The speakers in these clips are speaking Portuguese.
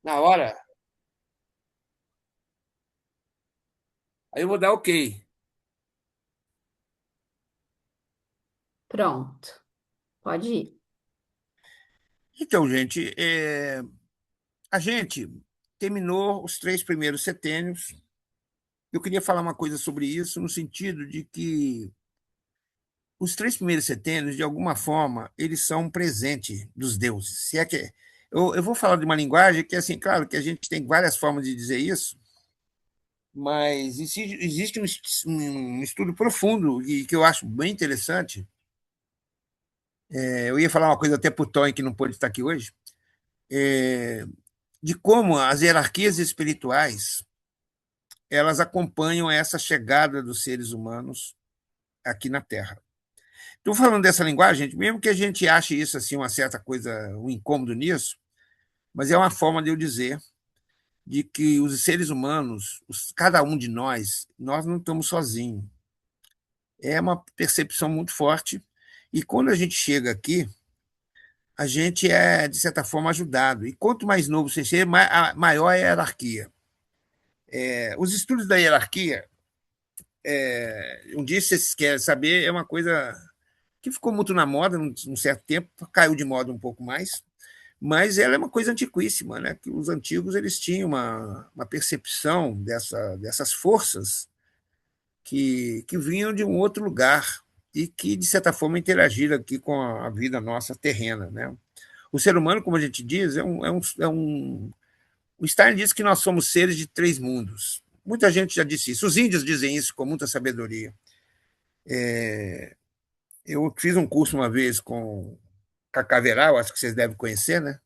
Na hora, aí eu vou dar ok. Pronto, pode ir. Então, gente, a gente terminou os 3 primeiros setênios. Eu queria falar uma coisa sobre isso, no sentido de que os 3 primeiros setênios, de alguma forma, eles são um presente dos deuses. Se é que eu vou falar de uma linguagem que, assim, claro que a gente tem várias formas de dizer isso, mas existe um estudo profundo e que eu acho bem interessante. Eu ia falar uma coisa até para o Tony, que não pôde estar aqui hoje, é, de como as hierarquias espirituais elas acompanham essa chegada dos seres humanos aqui na Terra. Estou falando dessa linguagem, gente, mesmo que a gente ache isso assim uma certa coisa, um incômodo nisso, mas é uma forma de eu dizer de que os seres humanos, cada um de nós não estamos sozinhos. É uma percepção muito forte. E quando a gente chega aqui, a gente é, de certa forma, ajudado. E quanto mais novo você chega, maior é a hierarquia. Os estudos da hierarquia, um dia, se vocês querem saber, é uma coisa que ficou muito na moda num certo tempo, caiu de moda um pouco mais, mas ela é uma coisa antiquíssima, né? Que os antigos eles tinham uma percepção dessas forças que vinham de um outro lugar e que, de certa forma, interagiram aqui com a vida nossa terrena, né? O ser humano, como a gente diz, o Stein diz que nós somos seres de 3 mundos. Muita gente já disse isso. Os índios dizem isso com muita sabedoria. Eu fiz um curso uma vez com Cacaveral, acho que vocês devem conhecer, né?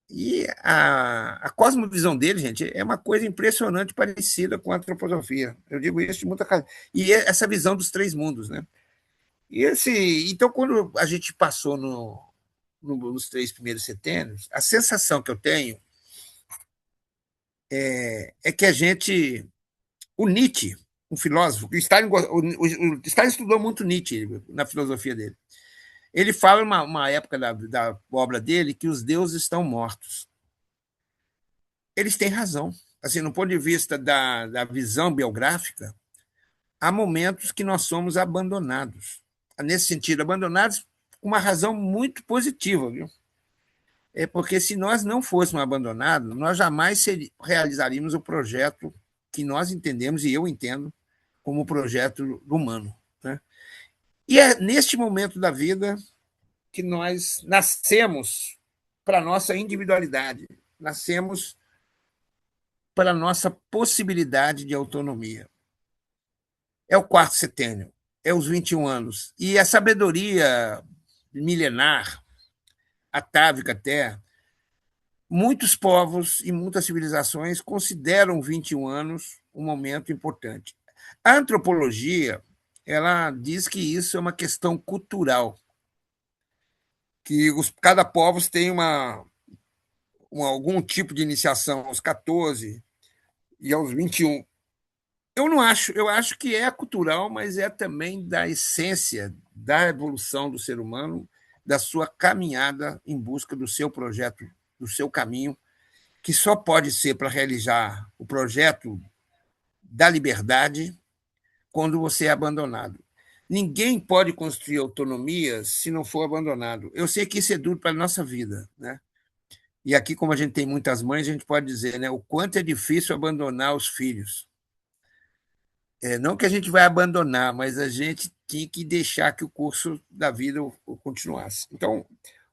E a cosmovisão dele, gente, é uma coisa impressionante, parecida com a antroposofia. Eu digo isso de muita casa. E essa visão dos 3 mundos, né? Então, quando a gente passou nos 3 primeiros setênios, a sensação que eu tenho é que a gente, o Nietzsche, um filósofo, o Stalin estudou muito Nietzsche na filosofia dele. Ele fala, uma época da obra dele, que os deuses estão mortos. Eles têm razão. Assim, no ponto de vista da visão biográfica, há momentos que nós somos abandonados. Nesse sentido, abandonados com uma razão muito positiva, viu? É porque se nós não fôssemos abandonados, nós jamais realizaríamos o projeto que nós entendemos, e eu entendo, como o projeto humano. Né? E é neste momento da vida que nós nascemos para a nossa individualidade, nascemos para a nossa possibilidade de autonomia. É o quarto setênio, é os 21 anos. E a sabedoria milenar, atávica até, muitos povos e muitas civilizações consideram 21 anos um momento importante. A antropologia, ela diz que isso é uma questão cultural, que cada povo tem algum tipo de iniciação aos 14 e aos 21. Eu não acho, eu acho que é cultural, mas é também da essência da evolução do ser humano, da sua caminhada em busca do seu projeto, do seu caminho, que só pode ser para realizar o projeto da liberdade quando você é abandonado. Ninguém pode construir autonomia se não for abandonado. Eu sei que isso é duro para a nossa vida, né? E aqui, como a gente tem muitas mães, a gente pode dizer, né, o quanto é difícil abandonar os filhos. Não que a gente vai abandonar, mas a gente tem que deixar que o curso da vida continuasse. Então,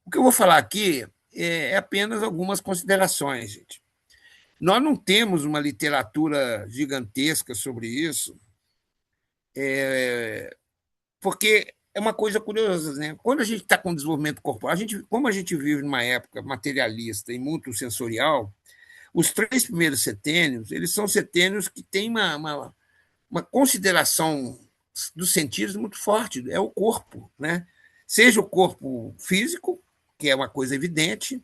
o que eu vou falar aqui é apenas algumas considerações, gente. Nós não temos uma literatura gigantesca sobre isso, porque é uma coisa curiosa, né? Quando a gente está com desenvolvimento corporal, como a gente vive numa época materialista e muito sensorial, os 3 primeiros setênios, eles são setênios que têm uma consideração dos sentidos muito forte, é o corpo, né? Seja o corpo físico, que é uma coisa evidente,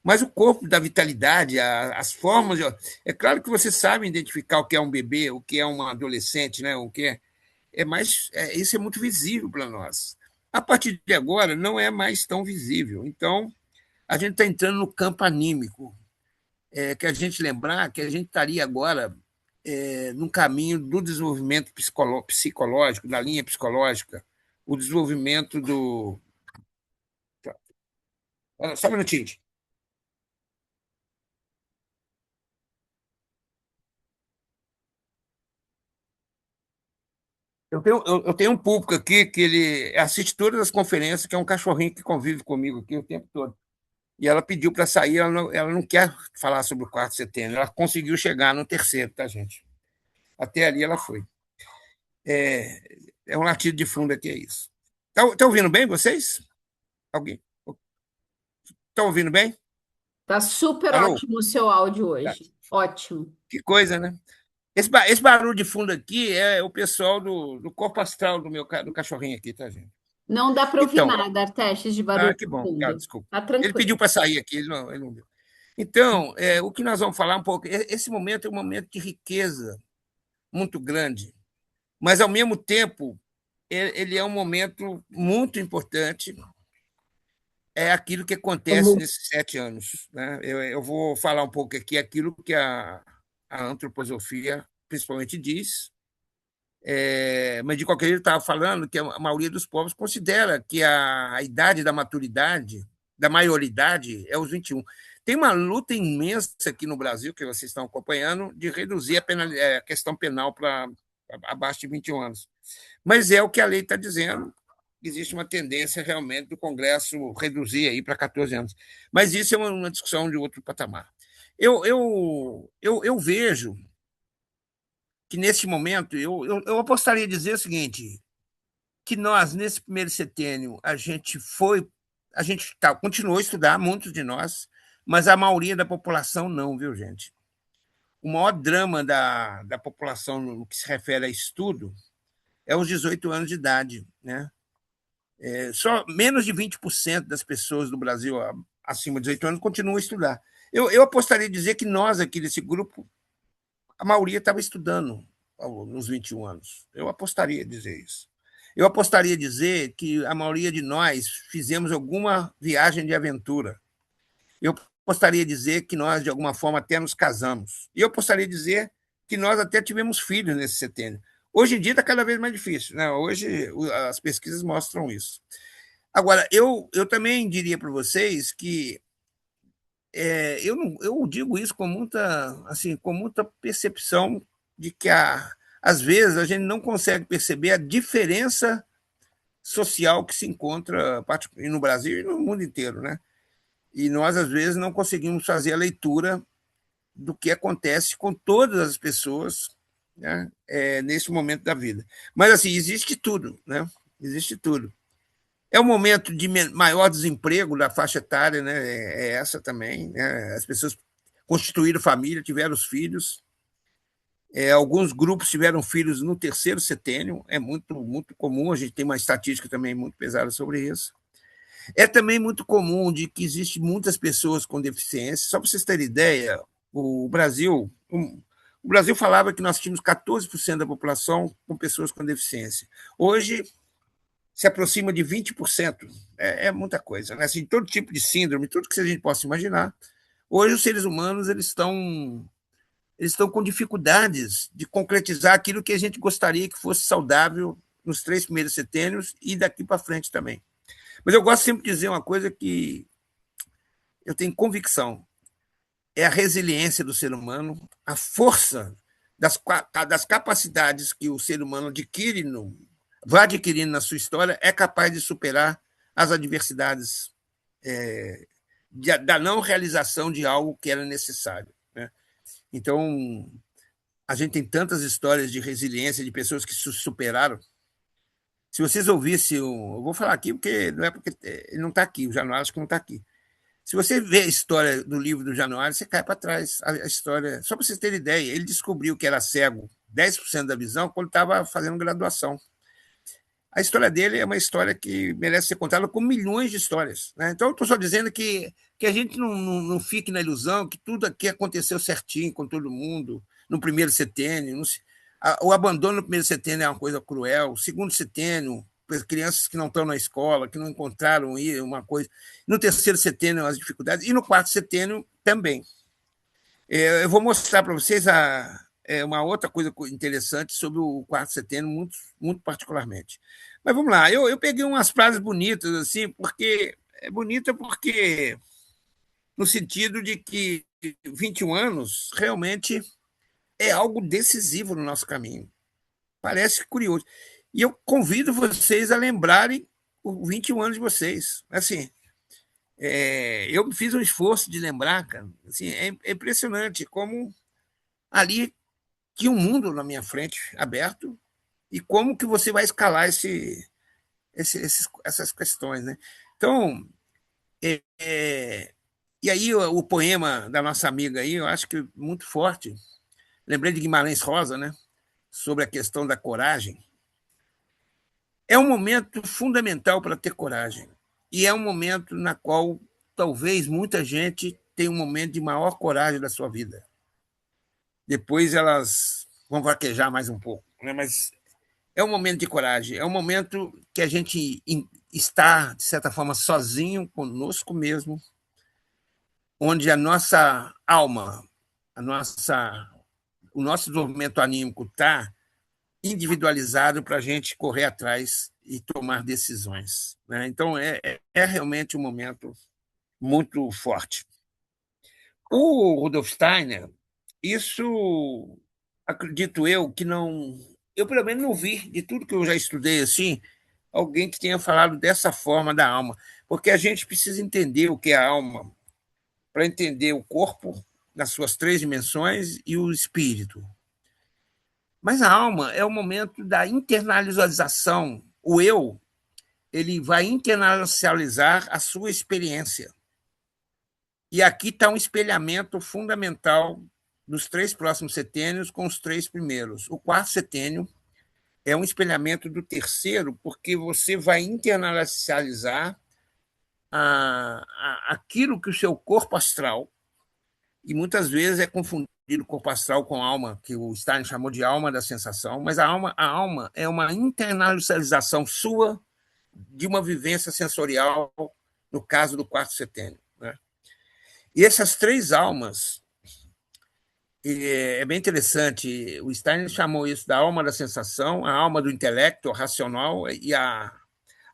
mas o corpo da vitalidade, as formas. É claro que você sabe identificar o que é um bebê, o que é um adolescente, né? O que isso é muito visível para nós. A partir de agora, não é mais tão visível. Então, a gente está entrando no campo anímico. que a gente lembrar que a gente estaria agora num caminho do desenvolvimento psicológico, da linha psicológica, o desenvolvimento do. Só um minutinho. Eu tenho um público aqui que ele assiste todas as conferências, que é um cachorrinho que convive comigo aqui o tempo todo. E ela pediu para sair, ela não quer falar sobre o quarto setembro. Ela conseguiu chegar no terceiro, tá, gente? Até ali ela foi. É, é um latido de fundo aqui, é isso. Tá ouvindo bem vocês? Alguém? Estão ouvindo bem? Tá super Alô? ótimo o seu áudio Tá. hoje. Ótimo. Que coisa, né? Esse barulho de fundo aqui é o pessoal do corpo astral do cachorrinho aqui, tá, gente? Não dá para ouvir Então, nada, testes de barulho que de bom. Ah, fundo. desculpa. Tá Ele pediu tranquilo. para sair aqui, ele não deu. Então, o que nós vamos falar um pouco, esse momento é um momento de riqueza muito grande, mas, ao mesmo tempo, ele é um momento muito importante, é aquilo que acontece nesses 7 anos. Né? Eu vou falar um pouco aqui aquilo que a antroposofia principalmente diz, mas, de qualquer jeito, estava falando que a maioria dos povos considera que a idade da maturidade, da maioridade, é os 21. Tem uma luta imensa aqui no Brasil, que vocês estão acompanhando, de reduzir a questão penal para abaixo de 21 anos. Mas é o que a lei está dizendo. Existe uma tendência realmente do Congresso reduzir aí para 14 anos. Mas isso é uma discussão de outro patamar. Eu vejo que, nesse momento, eu apostaria a dizer o seguinte, que nós, nesse primeiro setênio, a gente continuou a estudar, muitos de nós, mas a maioria da população não, viu, gente? O maior drama da população no que se refere a estudo é os 18 anos de idade, né? Só menos de 20% das pessoas do Brasil acima de 18 anos continuam a estudar. Eu apostaria a dizer que nós, aqui desse grupo, a maioria estava estudando nos 21 anos. Eu apostaria a dizer isso. Eu apostaria a dizer que a maioria de nós fizemos alguma viagem de aventura. Eu apostaria a dizer que nós, de alguma forma, até nos casamos. E eu apostaria a dizer que nós até tivemos filhos nesse setênio. Hoje em dia está cada vez mais difícil. Né? Hoje as pesquisas mostram isso. Agora, eu também diria para vocês que eu digo isso com muita, assim, com muita percepção de que, às vezes, a gente não consegue perceber a diferença social que se encontra no Brasil e no mundo inteiro. Né? E nós, às vezes, não conseguimos fazer a leitura do que acontece com todas as pessoas, né, nesse momento da vida. Mas, assim, existe tudo. Né? Existe tudo. É o momento de maior desemprego da faixa etária, né? É essa também. Né? As pessoas constituíram família, tiveram os filhos. Alguns grupos tiveram filhos no terceiro setênio, é muito, muito comum, a gente tem uma estatística também muito pesada sobre isso. É também muito comum de que existem muitas pessoas com deficiência. Só para vocês terem ideia, o Brasil falava que nós tínhamos 14% da população com pessoas com deficiência. Hoje, se aproxima de 20%. É muita coisa. Né? Assim, todo tipo de síndrome, tudo que a gente possa imaginar. Hoje, os seres humanos eles estão com dificuldades de concretizar aquilo que a gente gostaria que fosse saudável nos 3 primeiros setênios e daqui para frente também. Mas eu gosto sempre de dizer uma coisa que eu tenho convicção: é a resiliência do ser humano, a força das capacidades que o ser humano vai adquirindo na sua história, é capaz de superar as adversidades da não realização de algo que era necessário. Né? Então, a gente tem tantas histórias de resiliência de pessoas que se superaram. Se vocês ouvissem, eu vou falar aqui porque não é porque ele não está aqui, o Januário acho que não está aqui. Se você vê a história do livro do Januário, você cai para trás. A história, só para vocês terem ideia, ele descobriu que era cego, 10% da visão, quando estava fazendo graduação. A história dele é uma história que merece ser contada com milhões de histórias. Né? Então, eu estou só dizendo que a gente não fique na ilusão que tudo aqui aconteceu certinho com todo mundo, no primeiro setênio. O abandono no primeiro setênio é uma coisa cruel. O segundo setênio, crianças que não estão na escola, que não encontraram uma coisa. No terceiro setênio, as dificuldades. E no quarto setênio também. Eu vou mostrar para vocês uma outra coisa interessante sobre o 4 de setembro, muito, muito particularmente. Mas vamos lá, eu peguei umas frases bonitas, assim, porque é bonita porque no sentido de que 21 anos realmente é algo decisivo no nosso caminho. Parece curioso. E eu convido vocês a lembrarem os 21 anos de vocês. Assim, eu fiz um esforço de lembrar, cara. Assim, é impressionante como ali tinha um mundo na minha frente aberto e como que você vai escalar essas questões, né? Então, é, é, e aí o poema da nossa amiga aí, eu acho que muito forte. Lembrei de Guimarães Rosa, né? Sobre a questão da coragem. É um momento fundamental para ter coragem. E é um momento na qual talvez muita gente tenha um momento de maior coragem da sua vida. Depois elas vão vaquejar mais um pouco, né? Mas é um momento de coragem, é um momento que a gente está, de certa forma, sozinho conosco mesmo, onde a nossa alma, a nossa, o nosso desenvolvimento anímico está individualizado para a gente correr atrás e tomar decisões, né? Então, é realmente um momento muito forte. O Rudolf Steiner, isso acredito eu que não. Eu, pelo menos, não vi, de tudo que eu já estudei assim, alguém que tenha falado dessa forma da alma. Porque a gente precisa entender o que é a alma para entender o corpo nas suas três dimensões e o espírito. Mas a alma é o momento da internalização. O eu, ele vai internacionalizar a sua experiência. E aqui está um espelhamento fundamental dos três próximos setênios com os três primeiros. O quarto setênio é um espelhamento do terceiro, porque você vai internacionalizar aquilo que o seu corpo astral, e muitas vezes é confundido o corpo astral com alma, que o Stein chamou de alma da sensação, mas a alma é uma internacionalização sua de uma vivência sensorial, no caso do quarto setênio, né? E essas três almas, é bem interessante, o Stein chamou isso da alma da sensação, a alma do intelecto racional e a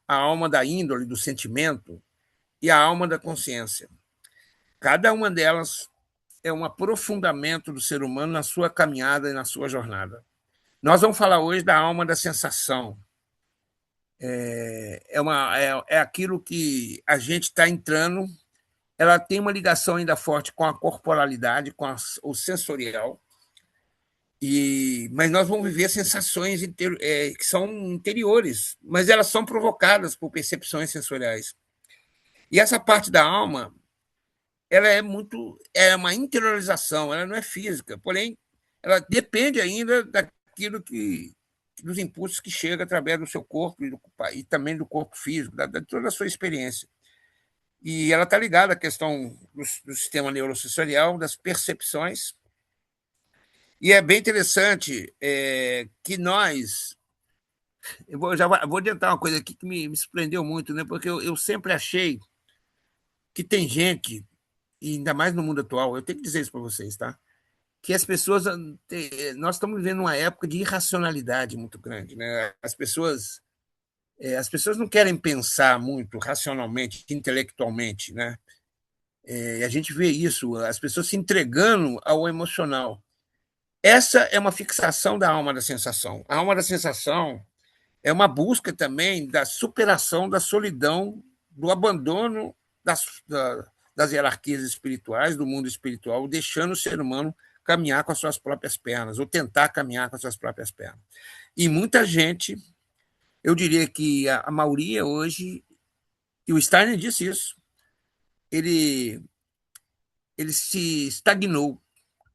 alma da índole, do sentimento, e a alma da consciência. Cada uma delas é um aprofundamento do ser humano na sua caminhada e na sua jornada. Nós vamos falar hoje da alma da sensação. É aquilo que a gente está entrando, ela tem uma ligação ainda forte com a corporalidade, com o sensorial, mas nós vamos viver sensações que são interiores, mas elas são provocadas por percepções sensoriais. E essa parte da alma, ela é uma interiorização, ela não é física, porém, ela depende ainda daquilo dos impulsos que chegam através do seu corpo e também do corpo físico, de toda a sua experiência. E ela está ligada à questão do sistema neurosensorial, das percepções. E é bem interessante que nós. Já vou adiantar uma coisa aqui que me surpreendeu muito, né? Porque eu sempre achei que tem gente, e ainda mais no mundo atual, eu tenho que dizer isso para vocês, tá? Que as pessoas. Nós estamos vivendo uma época de irracionalidade muito grande, né? As pessoas não querem pensar muito racionalmente, intelectualmente, né? A gente vê isso, as pessoas se entregando ao emocional. Essa é uma fixação da alma da sensação. A alma da sensação é uma busca também da superação da solidão, do abandono das hierarquias espirituais, do mundo espiritual, deixando o ser humano caminhar com as suas próprias pernas, ou tentar caminhar com as suas próprias pernas. E muita gente, eu diria que a maioria hoje, e o Steiner disse isso, ele, ele se estagnou.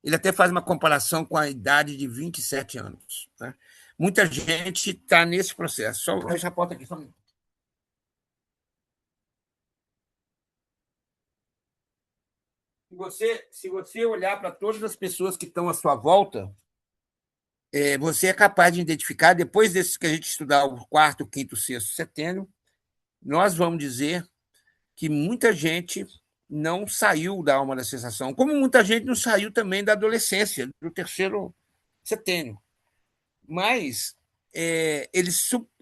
Ele até faz uma comparação com a idade de 27 anos. Né? Muita gente está nesse processo. Só fecha a porta aqui. Só um minuto. Se você olhar para todas as pessoas que estão à sua volta, você é capaz de identificar, depois desse que a gente estudar o quarto, quinto, sexto setênio, nós vamos dizer que muita gente não saiu da alma da sensação, como muita gente não saiu também da adolescência, do terceiro setênio. Mas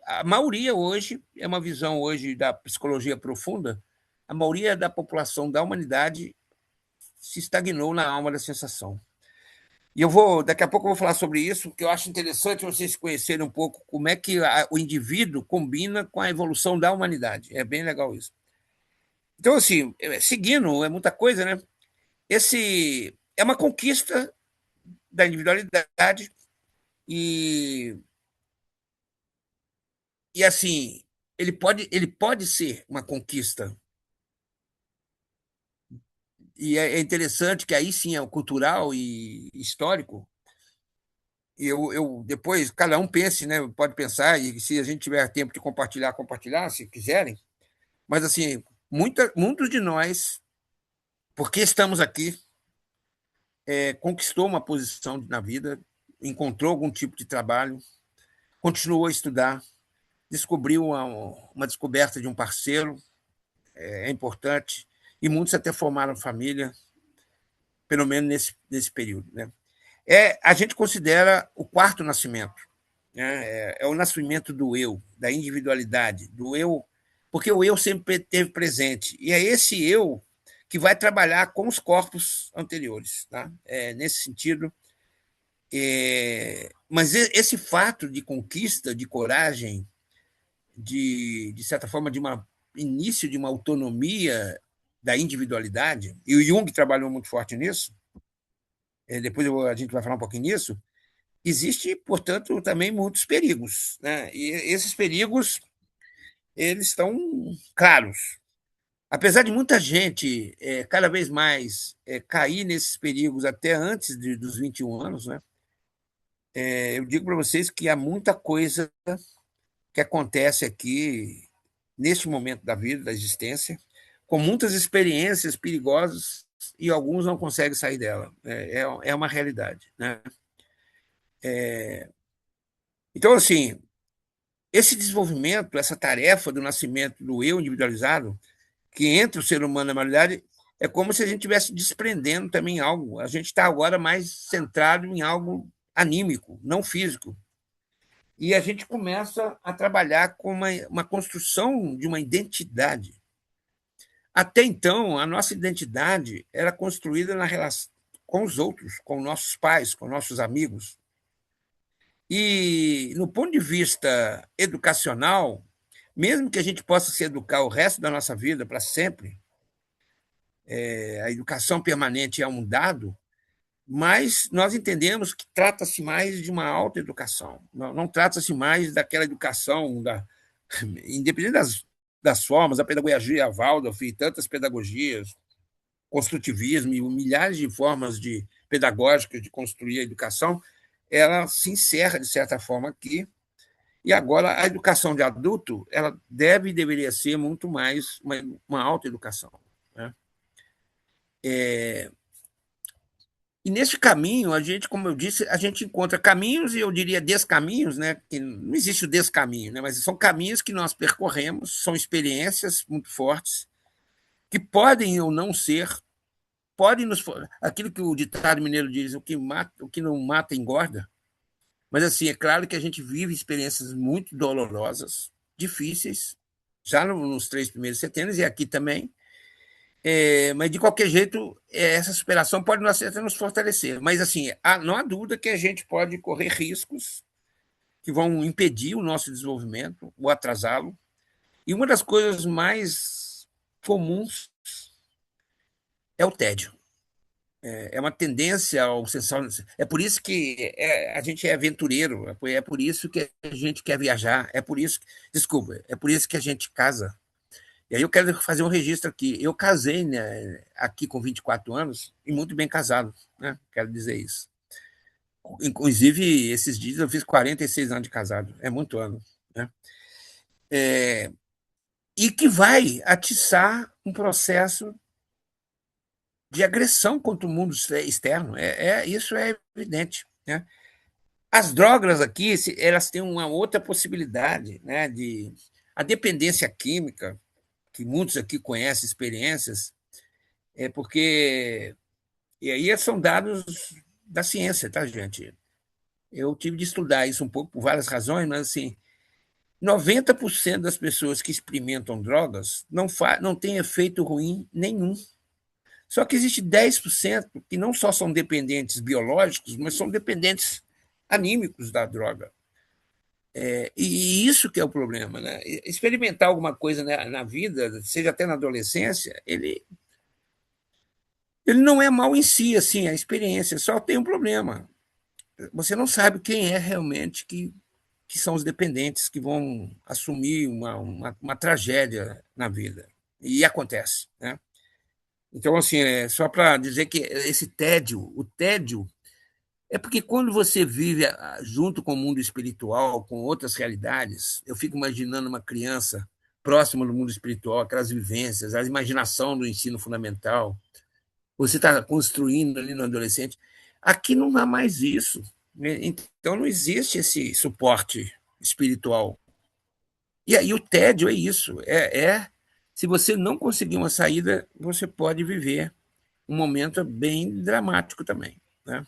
a maioria hoje, é uma visão hoje da psicologia profunda, a maioria da população da humanidade se estagnou na alma da sensação. E daqui a pouco eu vou falar sobre isso, porque eu acho interessante vocês conhecerem um pouco como é que o indivíduo combina com a evolução da humanidade. É bem legal isso. Então, assim, seguindo, é muita coisa, né? Esse é uma conquista da individualidade e, assim, ele pode ser uma conquista. E é interessante que aí sim é o cultural e histórico. Depois, cada um pense, né? Pode pensar, e se a gente tiver tempo de compartilhar, compartilhar, se quiserem. Mas, assim, muitos de nós, porque estamos aqui, conquistou uma posição na vida, encontrou algum tipo de trabalho, continuou a estudar, descobriu uma descoberta de um parceiro, é importante, e muitos até formaram família, pelo menos nesse período. Né? A gente considera o quarto nascimento, né? É o nascimento do eu, da individualidade, do eu, porque o eu sempre esteve presente, e é esse eu que vai trabalhar com os corpos anteriores. Tá? Nesse sentido, mas esse fato de conquista, de coragem, de certa forma, de início de uma autonomia da individualidade, e o Jung trabalhou muito forte nisso, depois a gente vai falar um pouquinho nisso, existe, portanto, também muitos perigos. Né? E esses perigos eles estão claros. Apesar de muita gente cada vez mais cair nesses perigos até antes dos 21 anos, né? Eu digo para vocês que há muita coisa que acontece aqui neste momento da vida, da existência, com muitas experiências perigosas e alguns não conseguem sair dela. É uma realidade. Né? Então, assim, esse desenvolvimento, essa tarefa do nascimento do eu individualizado, que entra o ser humano na realidade, é como se a gente estivesse desprendendo também algo. A gente está agora mais centrado em algo anímico, não físico. E a gente começa a trabalhar com uma construção de uma identidade. Até então, a nossa identidade era construída na relação com os outros, com nossos pais, com nossos amigos. E, no ponto de vista educacional, mesmo que a gente possa se educar o resto da nossa vida, para sempre, a educação permanente é um dado, mas nós entendemos que trata-se mais de uma autoeducação, não trata-se mais daquela educação, independente das formas, a pedagogia Waldorf e tantas pedagogias, construtivismo e milhares de formas pedagógicas de construir a educação, ela se encerra, de certa forma, aqui. E agora a educação de adulto ela deveria ser muito mais uma autoeducação. Né? E nesse caminho, a gente, como eu disse, a gente encontra caminhos, e eu diria descaminhos, né? Que não existe o descaminho, né? Mas são caminhos que nós percorremos, são experiências muito fortes, que podem ou não ser, podem nos. Aquilo que o ditado mineiro diz, o que não mata engorda. Mas, assim, é claro que a gente vive experiências muito dolorosas, difíceis, já nos 3 primeiros setênios, e aqui também. Mas, de qualquer jeito, essa superação pode até nos fortalecer. Mas, assim, não há dúvida que a gente pode correr riscos que vão impedir o nosso desenvolvimento ou atrasá-lo. E uma das coisas mais comuns é o tédio. É uma tendência ao sensual. É por isso que a gente é aventureiro, é por isso que a gente quer viajar, desculpa, é por isso que a gente casa. E aí eu quero fazer um registro aqui. Eu casei, né, aqui com 24 anos e muito bem casado, né? Quero dizer isso. Inclusive, esses dias eu fiz 46 anos de casado, é muito ano. Né? E que vai atiçar um processo de agressão contra o mundo externo. Isso é evidente. Né? As drogas aqui, elas têm uma outra possibilidade, né, a dependência química, que muitos aqui conhecem experiências, É porque. E aí são dados da ciência, tá, gente? Eu tive de estudar isso um pouco por várias razões, mas assim, 90% das pessoas que experimentam drogas não tem efeito ruim nenhum. Só que existe 10% que não só são dependentes biológicos, mas são dependentes anímicos da droga. E isso que é o problema, né? Experimentar alguma coisa na vida, seja até na adolescência, ele não é mal em si, assim, a experiência, só tem um problema. Você não sabe quem é realmente que são os dependentes que vão assumir uma tragédia na vida. E acontece, né? Então, assim, só para dizer que esse tédio, o tédio, é porque quando você vive junto com o mundo espiritual, com outras realidades, eu fico imaginando uma criança próxima do mundo espiritual, aquelas vivências, a imaginação do ensino fundamental, você está construindo ali no adolescente. Aqui não há mais isso, né? Então não existe esse suporte espiritual. E aí o tédio é isso, se você não conseguir uma saída, você pode viver um momento bem dramático também, né?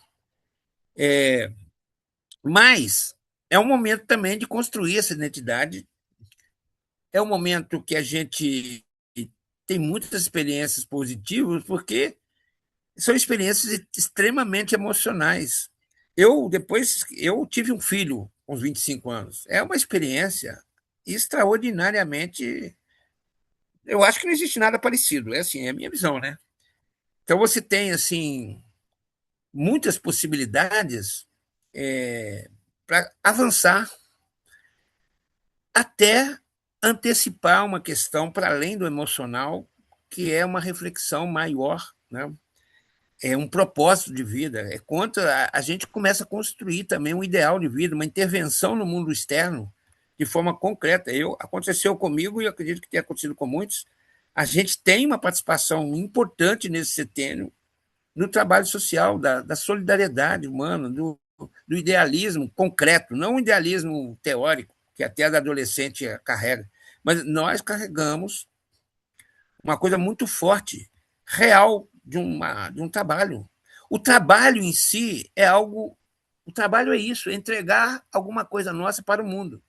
Mas é um momento também de construir essa identidade, é um momento que a gente tem muitas experiências positivas, porque são experiências extremamente emocionais. Eu tive um filho com uns 25 anos. É uma experiência extraordinariamente. Eu acho que não existe nada parecido. É assim, é a minha visão, né? Então você tem assim muitas possibilidades para avançar até antecipar uma questão para além do emocional, que é uma reflexão maior, né? É um propósito de vida, é quanto a gente começa a construir também um ideal de vida, uma intervenção no mundo externo de forma concreta. Aconteceu comigo e eu acredito que tenha acontecido com muitos. A gente tem uma participação importante nesse setênio no trabalho social, da solidariedade humana, do idealismo concreto, não o idealismo teórico, que até a adolescente carrega, mas nós carregamos uma coisa muito forte, real, de um trabalho. O trabalho em si é algo. O trabalho é isso, é entregar alguma coisa nossa para o mundo.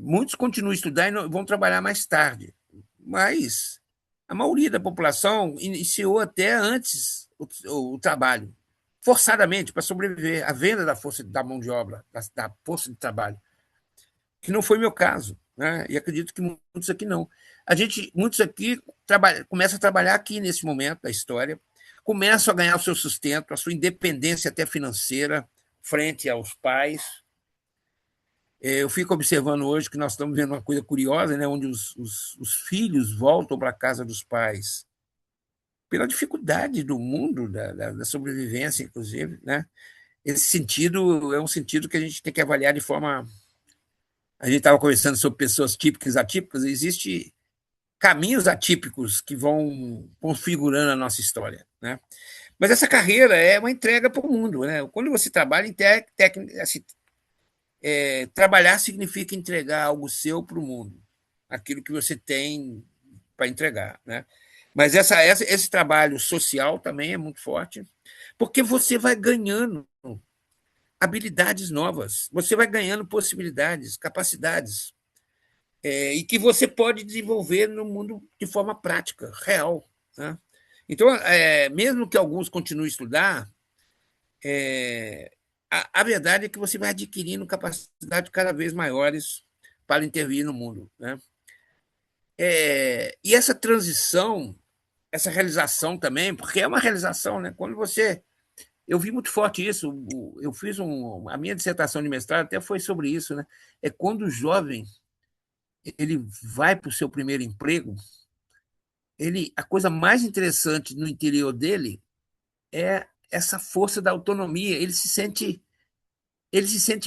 Muitos continuam a estudar e vão trabalhar mais tarde, mas a maioria da população iniciou até antes o trabalho, forçadamente, para sobreviver, a venda da força da mão de obra, da força de trabalho, que não foi meu caso, né? E acredito que muitos aqui não. Muitos aqui começam a trabalhar aqui nesse momento da história, começam a ganhar o seu sustento, a sua independência até financeira frente aos pais. Eu fico observando hoje que nós estamos vendo uma coisa curiosa, né, onde os filhos voltam para a casa dos pais pela dificuldade do mundo, da sobrevivência, inclusive, né? Esse sentido é um sentido que a gente tem que avaliar de forma. A gente estava conversando sobre pessoas típicas e atípicas, existem caminhos atípicos que vão configurando a nossa história, né? Mas essa carreira é uma entrega para o mundo, né? Quando você trabalha em técnica, assim, trabalhar significa entregar algo seu para o mundo, aquilo que você tem para entregar, né? Mas esse trabalho social também é muito forte, porque você vai ganhando habilidades novas, você vai ganhando possibilidades, capacidades, e que você pode desenvolver no mundo de forma prática, real, né? Então, mesmo que alguns continuem a estudar, a verdade é que você vai adquirindo capacidades cada vez maiores para intervir no mundo, né? E essa transição, essa realização também, porque é uma realização, né? Quando você. Eu vi muito forte isso, eu fiz a minha dissertação de mestrado até foi sobre isso, né? É quando o jovem ele vai para o seu primeiro emprego, a coisa mais interessante no interior dele é essa força da autonomia, ele se sente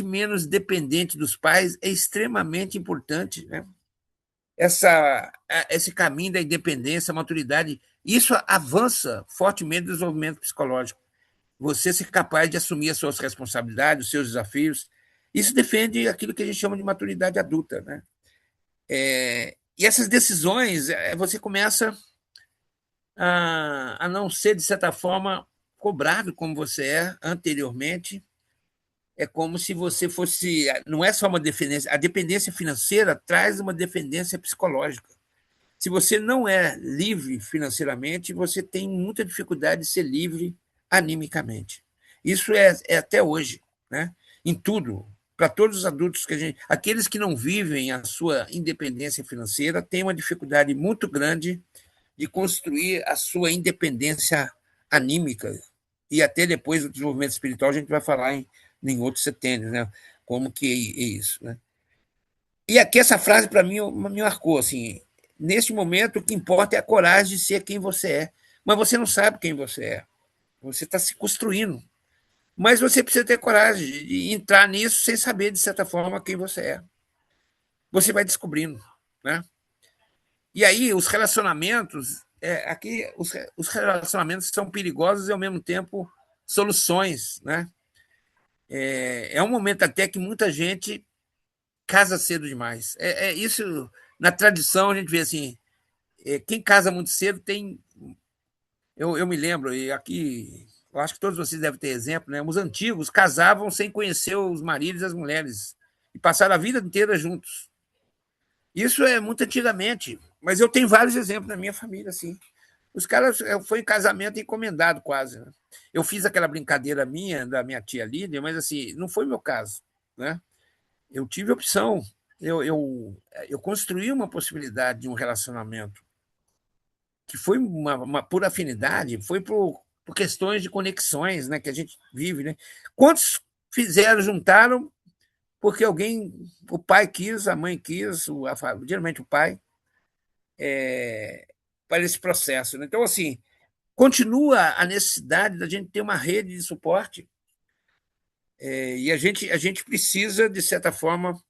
menos dependente dos pais, é extremamente importante, né? Esse caminho da independência, a maturidade, isso avança fortemente o desenvolvimento psicológico. Você ser capaz de assumir as suas responsabilidades, os seus desafios, isso defende aquilo que a gente chama de maturidade adulta, né? E essas decisões, você começa a não ser, de certa forma, cobrado como você é anteriormente. É como se você fosse. Não é só uma dependência. A dependência financeira traz uma dependência psicológica. Se você não é livre financeiramente, você tem muita dificuldade de ser livre animicamente. Isso é até hoje, né? Em tudo. Para todos os adultos que a gente. Aqueles que não vivem a sua independência financeira têm uma dificuldade muito grande de construir a sua independência anímica. E até depois do desenvolvimento espiritual, a gente vai falar em outros setênios, né? Como que é isso, né? E aqui essa frase para mim me marcou assim, neste momento o que importa é a coragem de ser quem você é, mas você não sabe quem você é. Você está se construindo, mas você precisa ter coragem de entrar nisso sem saber de certa forma quem você é. Você vai descobrindo, né? E aí os relacionamentos, aqui os relacionamentos são perigosos e ao mesmo tempo soluções, né? É um momento até que muita gente casa cedo demais. Isso na tradição a gente vê assim, quem casa muito cedo tem. Eu me lembro, e aqui eu acho que todos vocês devem ter exemplo, né? Os antigos casavam sem conhecer os maridos e as mulheres e passaram a vida inteira juntos. Isso é muito antigamente, mas eu tenho vários exemplos na minha família, assim. Os caras foi em casamento encomendado quase. Né? Eu fiz aquela brincadeira minha, da minha tia Lídia, mas assim, não foi meu caso. Né? Eu tive opção. Eu construí uma possibilidade de um relacionamento que foi uma pura afinidade, foi por questões de conexões né, que a gente vive. Né? Quantos fizeram, juntaram, porque alguém, o pai quis, a mãe quis, geralmente o pai, para esse processo. Né? Então, assim, continua a necessidade da gente ter uma rede de suporte e a gente precisa, de certa forma,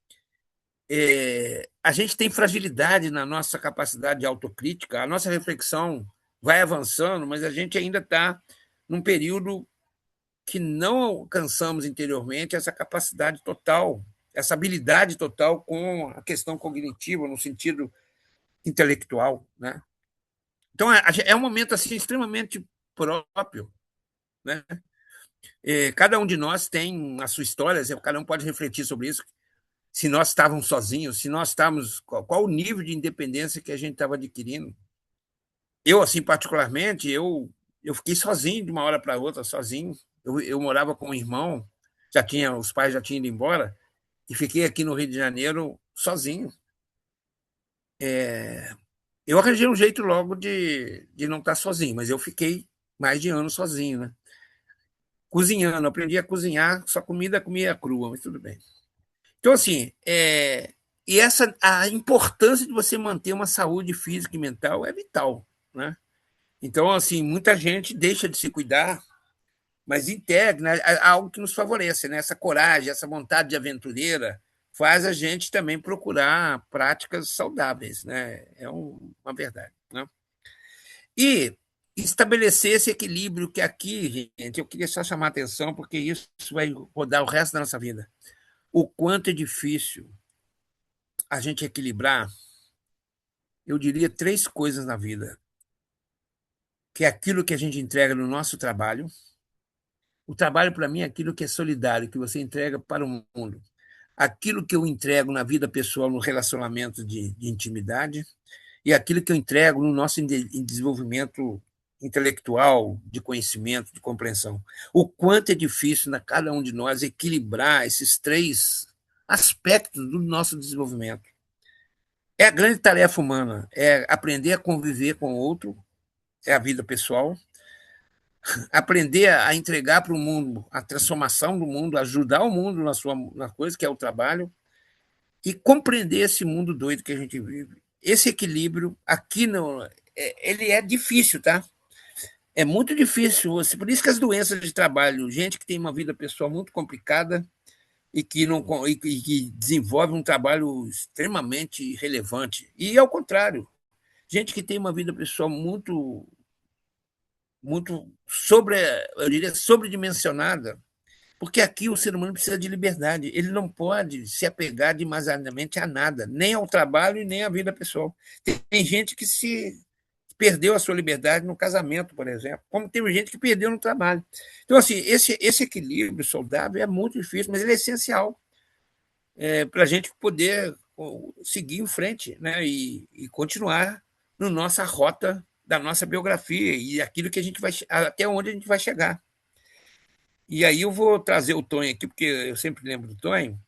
a gente tem fragilidade na nossa capacidade de autocrítica, a nossa reflexão vai avançando, mas a gente ainda está num período que não alcançamos interiormente essa capacidade total, essa habilidade total com a questão cognitiva, no sentido intelectual. Né? Então, é um momento assim, extremamente próprio. Né? Cada um de nós tem a sua história, cada um pode refletir sobre isso. Se nós estávamos sozinhos, se nós estávamos. Qual o nível de independência que a gente estava adquirindo? Eu, assim, particularmente, eu fiquei sozinho de uma hora para outra, sozinho. Eu morava com um irmão, os pais já tinham ido embora, e fiquei aqui no Rio de Janeiro sozinho. Eu arranjei um jeito logo de não estar sozinho, mas eu fiquei mais de ano sozinho, né? Cozinhando, aprendi a cozinhar, só comia crua, mas tudo bem. Então, assim, e a importância de você manter uma saúde física e mental é vital, né? Então, assim, muita gente deixa de se cuidar, mas integra né, algo que nos favorece, né? Essa coragem, essa vontade de aventureira faz a gente também procurar práticas saudáveis, né? Uma verdade, né? E estabelecer esse equilíbrio que aqui, gente, eu queria só chamar a atenção, porque isso vai rodar o resto da nossa vida. O quanto é difícil a gente equilibrar, eu diria três coisas na vida, que é aquilo que a gente entrega no nosso trabalho. O trabalho, para mim, é aquilo que é solidário, que você entrega para o mundo. Aquilo que eu entrego na vida pessoal, no relacionamento de intimidade, e aquilo que eu entrego no nosso desenvolvimento intelectual, de conhecimento, de compreensão. O quanto é difícil, na cada um de nós, equilibrar esses três aspectos do nosso desenvolvimento. É a grande tarefa humana, é aprender a conviver com o outro, é a vida pessoal, aprender a entregar para o mundo a transformação do mundo, ajudar o mundo na coisa que é o trabalho, e compreender esse mundo doido que a gente vive. Esse equilíbrio aqui não, ele é difícil, tá? É muito difícil. Por isso que as doenças de trabalho, gente que tem uma vida pessoal muito complicada e que não e que desenvolve um trabalho extremamente relevante. E ao contrário, gente que tem uma vida pessoal muito eu diria, sobredimensionada, porque aqui o ser humano precisa de liberdade. Ele não pode se apegar demasiadamente a nada, nem ao trabalho e nem à vida pessoal. Tem gente que se perdeu a sua liberdade no casamento, por exemplo, como teve gente que perdeu no trabalho. Então, assim, esse equilíbrio saudável é muito difícil, mas ele é essencial para a gente poder seguir em frente, né, e continuar na nossa rota da nossa biografia e aquilo que a gente vai até onde a gente vai chegar. E aí eu vou trazer o Tonho aqui, porque eu sempre lembro do Tonho.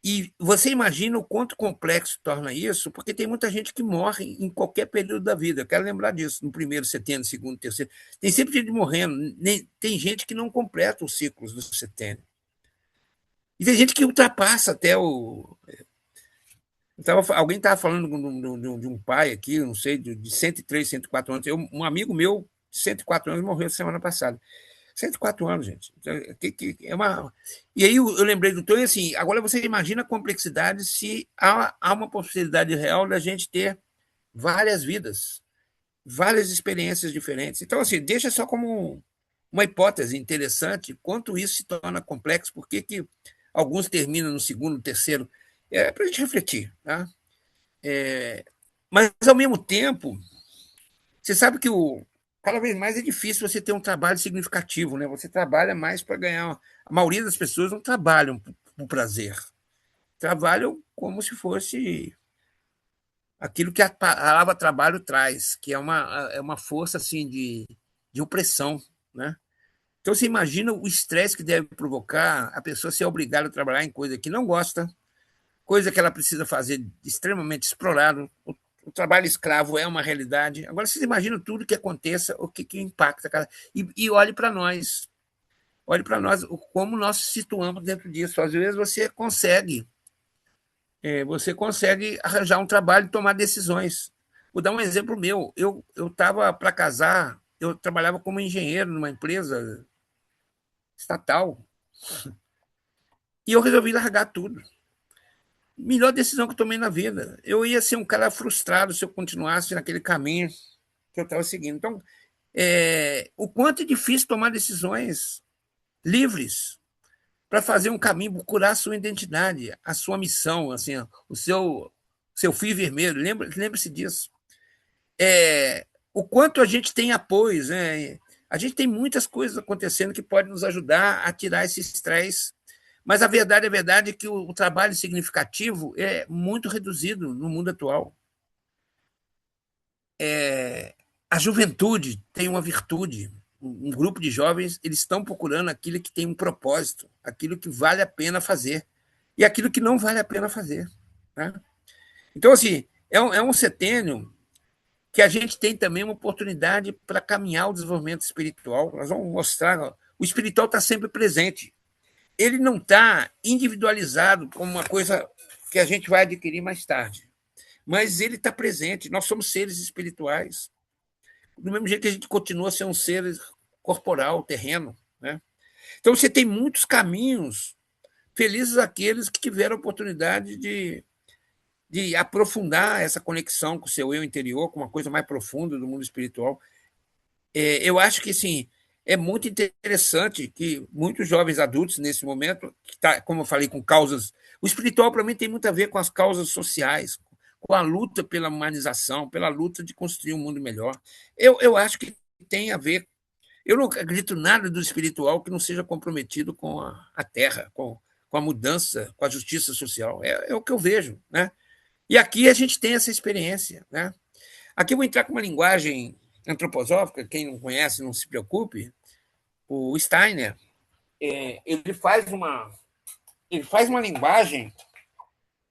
E você imagina o quanto complexo torna isso, porque tem muita gente que morre em qualquer período da vida. Eu quero lembrar disso, no primeiro setênio, segundo, terceiro. Tem sempre gente morrendo. Tem gente que não completa os ciclos do setênio. E tem gente que ultrapassa até o. Alguém estava falando de um pai aqui, não sei, de 103, 104 anos. Um amigo meu de 104 anos morreu semana passada. 104 anos, gente. É uma... E aí eu lembrei do Tony assim, agora você imagina a complexidade se há uma possibilidade real da gente ter várias vidas, várias experiências diferentes. Então, assim, deixa só como uma hipótese interessante quanto isso se torna complexo, por que alguns terminam no segundo, terceiro. É para a gente refletir. Tá? Mas, ao mesmo tempo, você sabe que cada vez mais é difícil você ter um trabalho significativo, né? Você trabalha mais para ganhar. A maioria das pessoas não trabalham por prazer. Trabalham como se fosse aquilo que a palavra trabalho traz, que é uma força assim de opressão, né? Então você imagina o estresse que deve provocar a pessoa ser obrigada a trabalhar em coisa que não gosta, coisa que ela precisa fazer extremamente explorado. O trabalho escravo é uma realidade. Agora, vocês imaginam tudo que aconteça, o que impacta. Cara. E olhe para nós, como nós se situamos dentro disso. Às vezes você consegue arranjar um trabalho e tomar decisões. Vou dar um exemplo meu. Eu estava para casar, eu trabalhava como engenheiro numa empresa estatal e eu resolvi largar tudo. Melhor decisão que eu tomei na vida. Eu ia ser um cara frustrado se eu continuasse naquele caminho que eu estava seguindo. Então, o quanto é difícil tomar decisões livres para fazer um caminho, curar a sua identidade, a sua missão, assim, o seu fio vermelho. Lembre-se disso. O quanto a gente tem apoios, né? A gente tem muitas coisas acontecendo que podem nos ajudar a tirar esse estresse, mas a verdade é que o trabalho significativo é muito reduzido no mundo atual. A juventude tem uma virtude. Um grupo de jovens, eles estão procurando aquilo que tem um propósito, aquilo que vale a pena fazer e aquilo que não vale a pena fazer. Tá? Então, assim, é um setênio que a gente tem também uma oportunidade para caminhar o desenvolvimento espiritual. Nós vamos mostrar, ó, o espiritual está sempre presente. Ele não está individualizado como uma coisa que a gente vai adquirir mais tarde, mas ele está presente. Nós somos seres espirituais. Do mesmo jeito que a gente continua a ser um ser corporal, terreno. Né? Então, você tem muitos caminhos. Felizes aqueles que tiveram a oportunidade de aprofundar essa conexão com o seu eu interior, com uma coisa mais profunda do mundo espiritual. Eu acho que, assim, é muito interessante que muitos jovens adultos, nesse momento, que tá, como eu falei, com causas... O espiritual, para mim, tem muito a ver com as causas sociais, com a luta pela humanização, pela luta de construir um mundo melhor. Eu acho que tem a ver. Eu não acredito nada do espiritual que não seja comprometido com a terra, com a mudança, com a justiça social. É o que eu vejo. Né? E aqui a gente tem essa experiência. Né? Aqui eu vou entrar com uma linguagem antroposófica, quem não conhece, não se preocupe. O Steiner, ele faz uma linguagem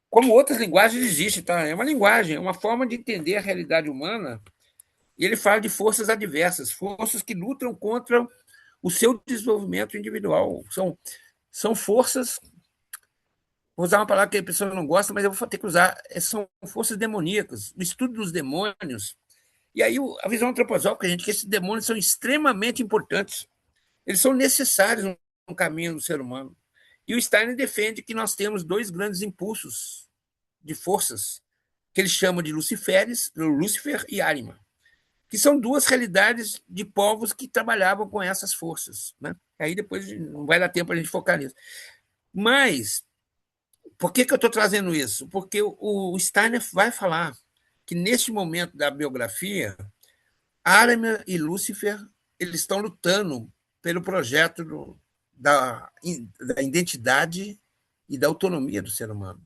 como outras linguagens existem, tá? É uma linguagem, é uma forma de entender a realidade humana. E ele fala de forças adversas, forças que lutam contra o seu desenvolvimento individual. São forças, vou usar uma palavra que a pessoa não gosta, mas eu vou ter que usar, são forças demoníacas, o estudo dos demônios. E aí a visão antroposófica, gente, que esses demônios são extremamente importantes. Eles são necessários no caminho do ser humano. E o Steiner defende que nós temos dois grandes impulsos de forças, que ele chama de Lúcifer e Arima, que são duas realidades de povos que trabalhavam com essas forças. Né? Aí depois não vai dar tempo para a gente focar nisso. Mas, por que eu estou trazendo isso? Porque o Steiner vai falar que, neste momento da biografia, Artemis e Lúcifer, eles estão lutando pelo projeto da identidade e da autonomia do ser humano.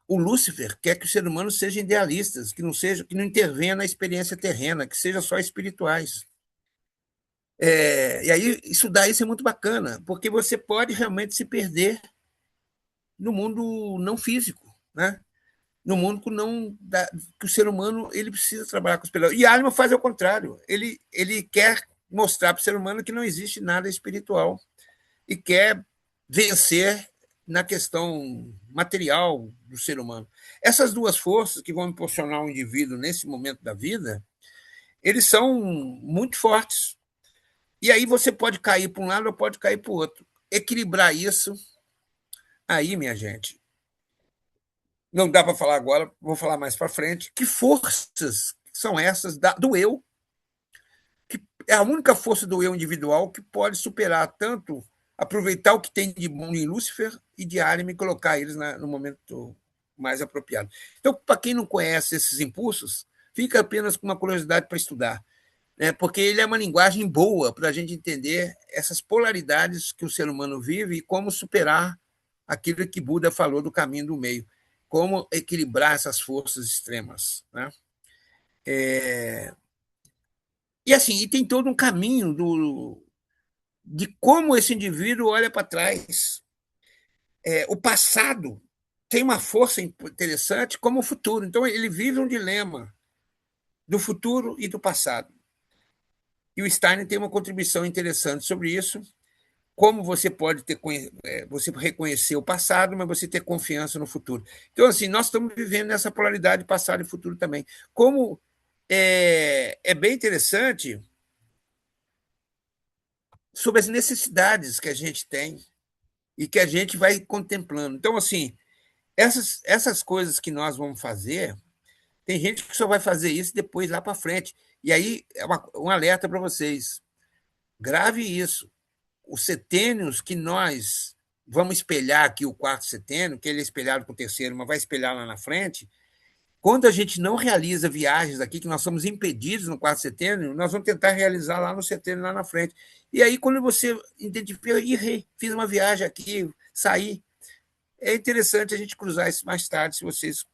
O Lúcifer quer que o ser humano seja idealista, que não intervenha na experiência terrena, que seja só espirituais. E aí estudar isso é muito bacana, porque você pode realmente se perder no mundo não físico, né? No mundo que o ser humano ele precisa trabalhar com os espiritual. E Alma faz ao contrário. Ele quer mostrar para o ser humano que não existe nada espiritual e quer vencer na questão material do ser humano. Essas duas forças que vão impulsionar o indivíduo nesse momento da vida, eles são muito fortes. E aí você pode cair para um lado ou pode cair para o outro. Equilibrar isso, aí, minha gente, não dá para falar agora, vou falar mais para frente. Que forças são essas do eu, que é a única força do eu individual que pode superar tanto, aproveitar o que tem de bom em Lúcifer e de Alien e colocar eles no momento mais apropriado. Então, para quem não conhece esses impulsos, fica apenas com uma curiosidade para estudar, né? Porque ele é uma linguagem boa para a gente entender essas polaridades que o ser humano vive e como superar aquilo que Buda falou do caminho do meio, como equilibrar essas forças extremas, né? E assim, e tem todo um caminho de como esse indivíduo olha para trás. O passado tem uma força interessante como o futuro. Então, ele vive um dilema do futuro e do passado. E o Steiner tem uma contribuição interessante sobre isso, como você pode você reconhecer o passado, mas você ter confiança no futuro. Então, assim, nós estamos vivendo nessa polaridade passado e futuro também. Como é bem interessante sobre as necessidades que a gente tem e que a gente vai contemplando. Então, assim, essas coisas que nós vamos fazer, tem gente que só vai fazer isso depois lá para frente. E aí, um alerta para vocês: grave isso. Os setênios que nós vamos espelhar aqui, o quarto setênio, que ele é espelhado para o terceiro, mas vai espelhar lá na frente. Quando a gente não realiza viagens aqui, que nós somos impedidos no quarto setênio, nós vamos tentar realizar lá no setênio, lá na frente. E aí, quando você identifica, fiz uma viagem aqui, saí. É interessante a gente cruzar isso mais tarde, se vocês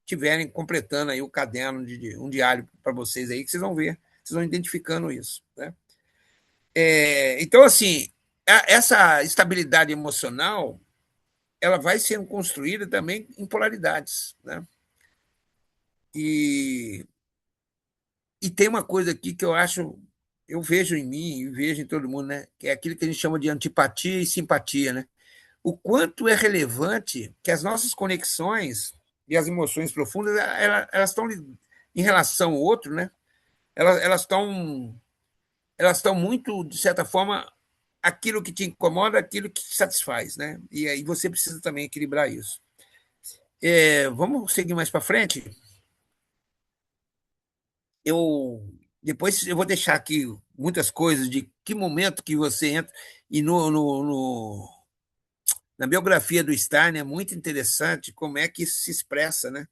estiverem completando aí o caderno de um diário para vocês aí, que vocês vão ver, vocês vão identificando isso, né? Então, assim, essa estabilidade emocional ela vai sendo construída também em polaridades, né? E, e tem uma coisa aqui que eu vejo em mim e vejo em todo mundo, né? Que é aquilo que a gente chama de antipatia e simpatia, né? O quanto é relevante que as nossas conexões e as emoções profundas elas estão em relação ao outro, né? Elas estão muito, de certa forma, aquilo que te incomoda, aquilo que te satisfaz, né? E aí você precisa também equilibrar isso. Vamos seguir mais para frente. Eu depois eu vou deixar aqui muitas coisas de que momento que você entra e na biografia do Steiner é muito interessante como é que isso se expressa, né?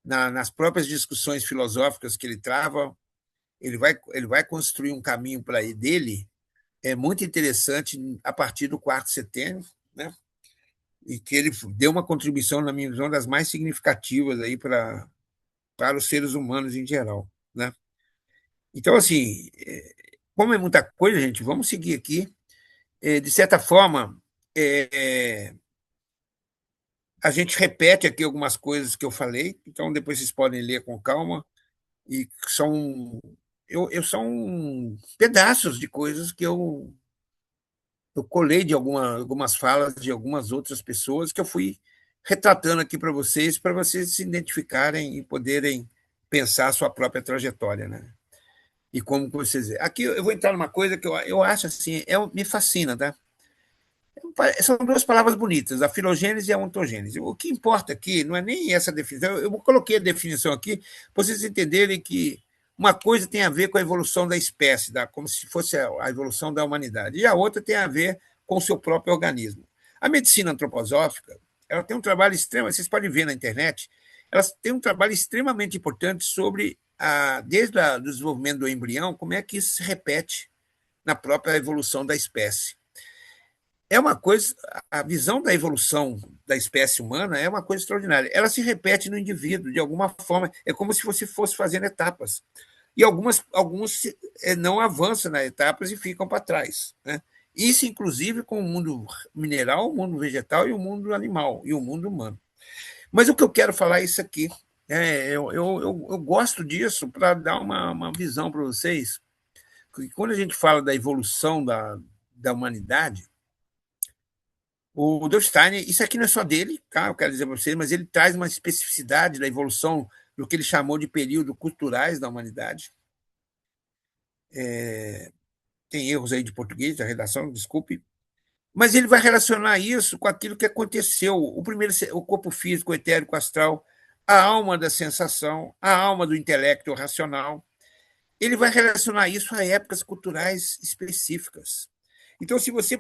Nas próprias discussões filosóficas que ele trava, ele vai construir um caminho para dele muito interessante a partir do quarto setênio, né? E que ele deu uma contribuição, na minha visão, das mais significativas aí para os seres humanos em geral, né? Então, assim, como é muita coisa, gente, vamos seguir aqui. De certa forma, é, é, a gente repete aqui algumas coisas que eu falei, então depois vocês podem ler com calma, e são pedaços de coisas que eu colei de algumas falas de algumas outras pessoas que eu fui retratando aqui para vocês se identificarem e poderem pensar a sua própria trajetória, né? E como vocês... Aqui eu vou entrar numa coisa que eu acho assim, me fascina, tá? São duas palavras bonitas, a filogênese e a ontogênese. O que importa aqui não é nem essa definição, eu coloquei a definição aqui para vocês entenderem que uma coisa tem a ver com a evolução da espécie, como se fosse a evolução da humanidade, e a outra tem a ver com o seu próprio organismo. A medicina antroposófica ela tem um trabalho extremo, vocês podem ver na internet, ela tem um trabalho extremamente importante sobre desde o desenvolvimento do embrião, como é que isso se repete na própria evolução da espécie. É uma coisa, a visão da evolução da espécie humana é uma coisa extraordinária. Ela se repete no indivíduo, de alguma forma, é como se você fosse fazendo etapas. E alguns não avançam nas etapas e ficam para trás. Né? Isso, inclusive, com o mundo mineral, o mundo vegetal e o mundo animal, e o mundo humano. Mas o que eu quero falar é isso aqui. Eu gosto disso para dar uma visão para vocês. Que quando a gente fala da evolução da humanidade, o Rudolf Steiner, isso aqui não é só dele, tá? Eu quero dizer para vocês, mas ele traz uma especificidade da evolução do que ele chamou de períodos culturais da humanidade. Tem erros aí de português, da redação, desculpe. Mas ele vai relacionar isso com aquilo que aconteceu. O corpo físico, o etérico, o astral, a alma da sensação, a alma do intelecto racional. Ele vai relacionar isso a épocas culturais específicas. Então, se você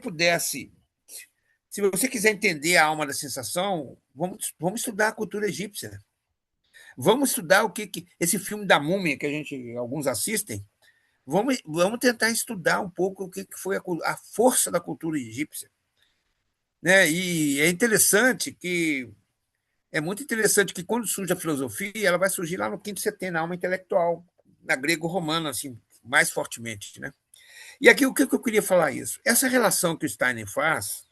quiser entender a alma da sensação, vamos estudar a cultura egípcia. Vamos estudar esse filme da múmia que alguns assistem. Vamos tentar estudar um pouco o que foi a força da cultura egípcia. Né? E é muito interessante que quando surge a filosofia, ela vai surgir lá no quinto centênio, na alma intelectual, na grego-romana, assim, mais fortemente. Né? E aqui o que eu queria falar isso? Essa relação que o Steiner faz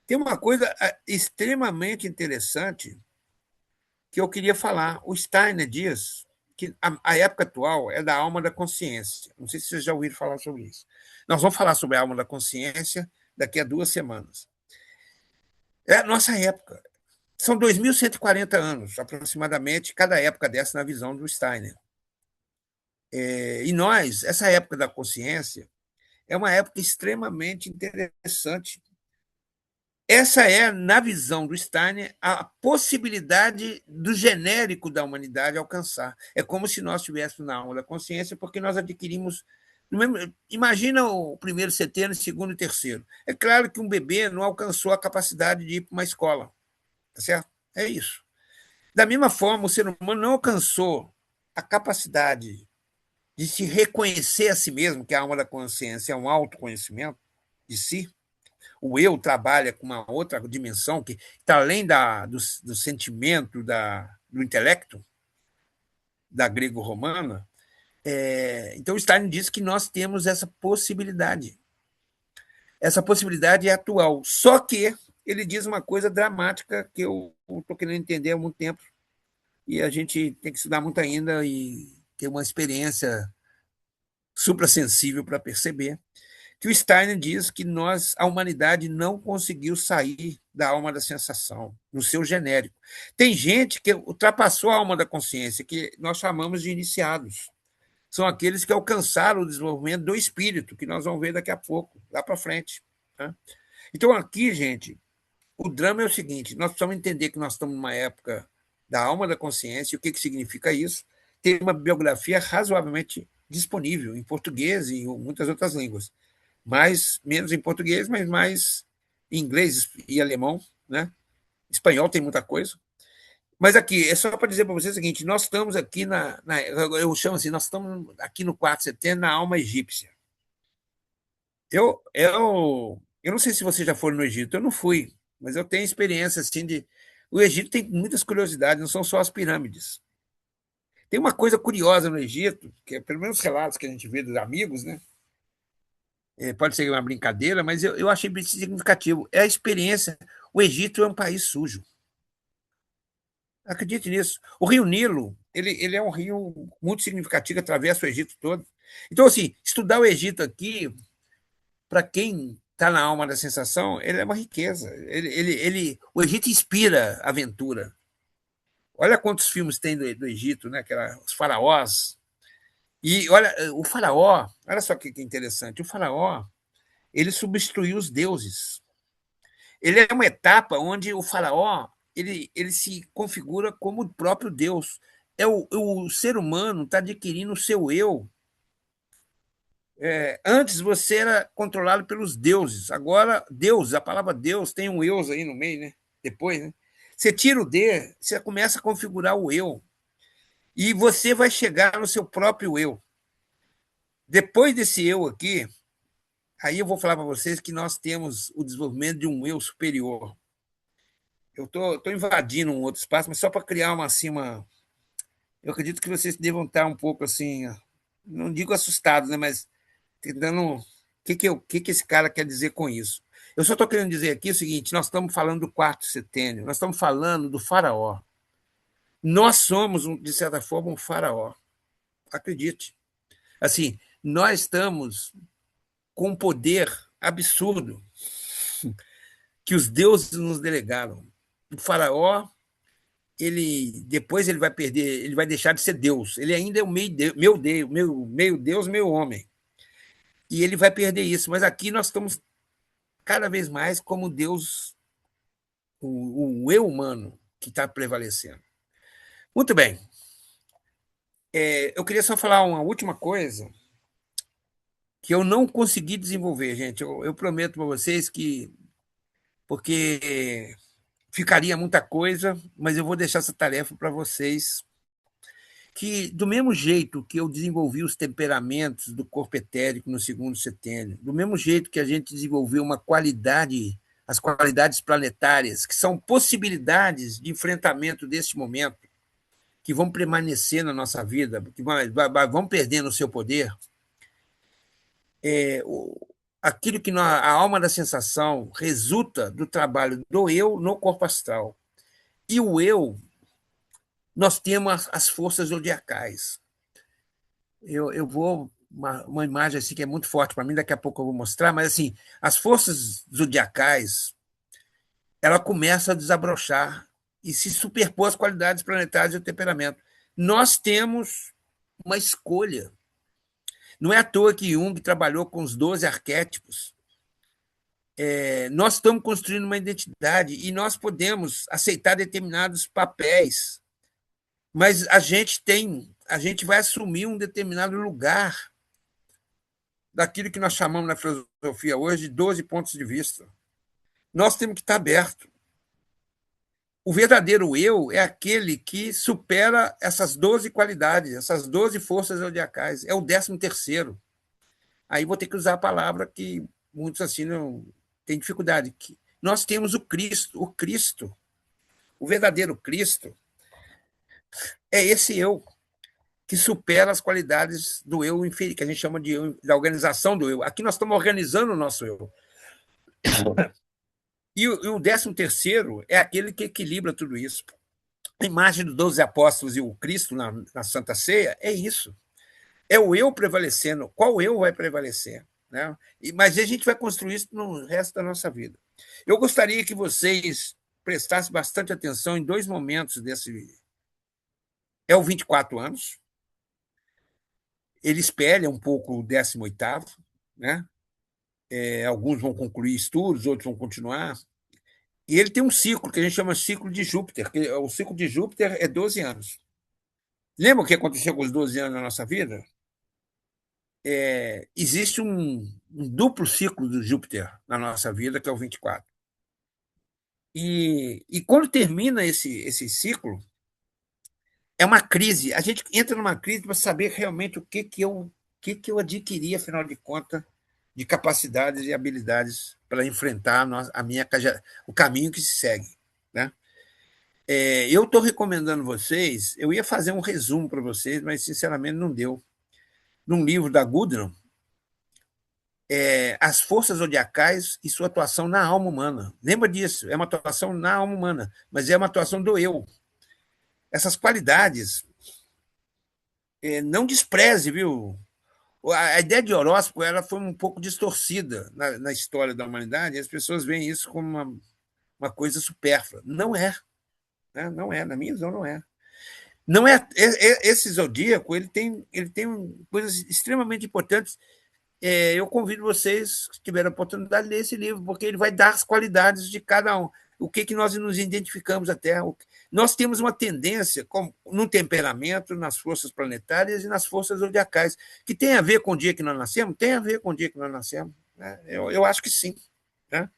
tem uma coisa extremamente interessante que eu queria falar. O Steiner diz que a época atual é da alma da consciência. Não sei se vocês já ouviram falar sobre isso. Nós vamos falar sobre a alma da consciência daqui a 2 semanas. É a nossa época. São 2.140 anos, aproximadamente, cada época dessa na visão do Steiner. E nós, essa época da consciência, é uma época extremamente interessante. Essa é, na visão do Steiner, a possibilidade do genérico da humanidade alcançar. É como se nós estivéssemos na alma da consciência, porque nós adquirimos. Imagina o primeiro setênio, segundo e terceiro. É claro que um bebê não alcançou a capacidade de ir para uma escola. Tá certo? É isso. Da mesma forma, o ser humano não alcançou a capacidade de se reconhecer a si mesmo, que a alma da consciência é um autoconhecimento de si. O eu trabalha com uma outra dimensão que está além do sentimento, do intelecto, da grego-romana. Então, Stein diz que nós temos essa possibilidade. Essa possibilidade é atual. Só que ele diz uma coisa dramática que eu estou querendo entender há muito tempo, e a gente tem que estudar muito ainda e ter uma experiência suprassensível para perceber, que o Steiner diz que a humanidade não conseguiu sair da alma da sensação, no seu genérico. Tem gente que ultrapassou a alma da consciência, que nós chamamos de iniciados. São aqueles que alcançaram o desenvolvimento do espírito, que nós vamos ver daqui a pouco, lá para frente. Tá? Então, aqui, gente, o drama é o seguinte: nós precisamos entender que nós estamos numa época da alma da consciência. E o que significa isso? Tem uma biografia razoavelmente disponível em português e em muitas outras línguas. Menos em português, mas mais em inglês e alemão. Né? Espanhol tem muita coisa. Mas aqui, é só para dizer para vocês o seguinte: nós estamos aqui eu chamo assim, nós estamos aqui no quarto setembro, na alma egípcia. Eu não sei se vocês já foram no Egito, eu não fui, mas eu tenho experiência assim de. O Egito tem muitas curiosidades, não são só as pirâmides. Tem uma coisa curiosa no Egito, que é, pelo menos os relatos que a gente vê dos amigos, né? Pode ser uma brincadeira, mas eu achei bem significativo. É a experiência. O Egito é um país sujo. Acredite nisso. O Rio Nilo, ele é um rio muito significativo, atravessa o Egito todo. Então, assim, estudar o Egito aqui, para quem está na alma da sensação, ele é uma riqueza. O Egito inspira aventura. Olha quantos filmes tem do Egito, né? Os faraós. E olha, o faraó, olha só que interessante, o faraó, ele substituiu os deuses. Ele é uma etapa onde o faraó ele se configura como o próprio Deus. O ser humano está adquirindo o seu eu. Antes você era controlado pelos deuses. Agora, Deus, a palavra Deus tem um eus aí no meio, né? Depois, né? Você tira o D, você começa a configurar o eu. E você vai chegar no seu próprio eu. Depois desse eu aqui, aí eu vou falar para vocês que nós temos o desenvolvimento de um eu superior. Eu tô invadindo um outro espaço, mas só para criar uma, assim, uma. Eu acredito que vocês devam estar um pouco assim, não digo assustados, né, mas tentando. O que esse cara quer dizer com isso? Eu só estou querendo dizer aqui o seguinte: nós estamos falando do quarto setênio, nós estamos falando do faraó. Nós somos, de certa forma, um faraó. Acredite. Assim, nós estamos com um poder absurdo que os deuses nos delegaram. O faraó, ele depois ele vai perder, ele vai deixar de ser Deus. Ele ainda é o meu Deus, meio Deus, meio homem. E ele vai perder isso. Mas aqui nós estamos cada vez mais como Deus, o eu humano que está prevalecendo. Muito bem. Eu queria só falar uma última coisa que eu não consegui desenvolver, gente. Eu prometo para vocês que, porque ficaria muita coisa, mas eu vou deixar essa tarefa para vocês, que do mesmo jeito que eu desenvolvi os temperamentos do corpo etérico no segundo setênio, do mesmo jeito que a gente desenvolveu uma qualidade, as qualidades planetárias, que são possibilidades de enfrentamento deste momento, que vão permanecer na nossa vida, que vão perdendo o seu poder, é, aquilo que a alma da sensação resulta do trabalho do eu no corpo astral. E o eu, nós temos as forças zodiacais. Eu vou. Uma imagem assim que é muito forte para mim, daqui a pouco eu vou mostrar, mas assim, as forças zodiacais, ela começa a desabrochar e se superpor às qualidades planetárias e ao temperamento. Nós temos uma escolha. Não é à toa que Jung trabalhou com os 12 arquétipos. Nós estamos construindo uma identidade e nós podemos aceitar determinados papéis, mas a gente vai assumir um determinado lugar daquilo que nós chamamos na filosofia hoje de 12 pontos de vista. Nós temos que estar abertos. O verdadeiro eu é aquele que supera essas 12 qualidades, essas 12 forças zodiacais. É o 13º. Aí vou ter que usar a palavra que muitos assim não têm dificuldade. Nós temos o Cristo. O Cristo, o verdadeiro Cristo, é esse eu que supera as qualidades do eu inferior, que a gente chama de eu, da organização do eu. Aqui nós estamos organizando o nosso eu. E o 13º é aquele que equilibra tudo isso. A imagem dos 12 apóstolos e o Cristo na Santa Ceia é isso. É o eu prevalecendo. Qual eu vai prevalecer? Né? Mas a gente vai construir isso no resto da nossa vida. Eu gostaria que vocês prestassem bastante atenção em dois momentos desse. É o 24 anos. Ele espelha um pouco o 18º, né? Alguns vão concluir estudos, outros vão continuar. E ele tem um ciclo que a gente chama de ciclo de Júpiter, que o ciclo de Júpiter é 12 anos. Lembra o que aconteceu com os 12 anos na nossa vida? Existe um duplo ciclo do Júpiter na nossa vida, que é o 24. E quando termina esse ciclo, é uma crise. A gente entra numa crise para saber realmente o que eu adquiri, afinal de contas, de capacidades e habilidades para enfrentar o caminho que se segue. Né? Eu estou recomendando vocês, eu ia fazer um resumo para vocês, mas sinceramente não deu. Num livro da Gudrun, As Forças Zodiacais e Sua Atuação na Alma Humana. Lembra disso? É uma atuação na alma humana, mas é uma atuação do eu. Essas qualidades, não despreze, viu? A ideia de horóscopo ela foi um pouco distorcida na história da humanidade, e as pessoas veem isso como uma coisa supérflua. Não é. Né? Não é, na minha visão, não é. Não é esse zodíaco, ele tem coisas extremamente importantes. Eu convido vocês, que tiverem a oportunidade, de ler esse livro, porque ele vai dar as qualidades de cada um. O que nós nos identificamos até. Nós temos uma tendência, no temperamento, nas forças planetárias e nas forças zodiacais, que tem a ver com o dia que nós nascemos? Tem a ver com o dia que nós nascemos. Né? Eu acho que sim. Né?